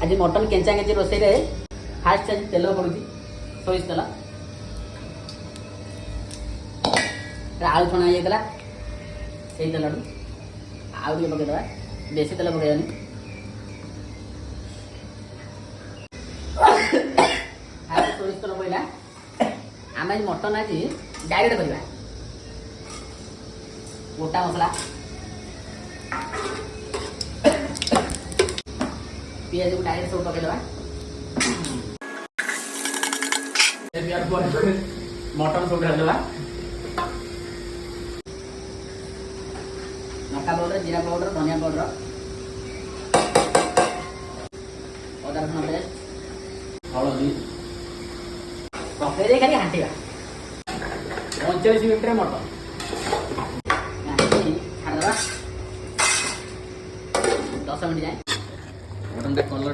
आज mutton केंचा केंची रोषे fast आज तेल पड़ुची सोरिष तेल आलू छणा होता से तेल आउ पकईदे बेसी तेल पकईबानी सोरिष तेल पड़ा आम मटन आज डायरेक्ट करवा गोटा मसला पियाज को डायरेक्ट सब पकईदे मटन सब ढालदेवा लंका पाउडर जीरा पाउडर धनिया पाउडर अदा रसुण पेस्ट हलदी पकई खाली घाटा 45 मिनट मटन छाड़देवा 10 मिनट जाए मटन का कलर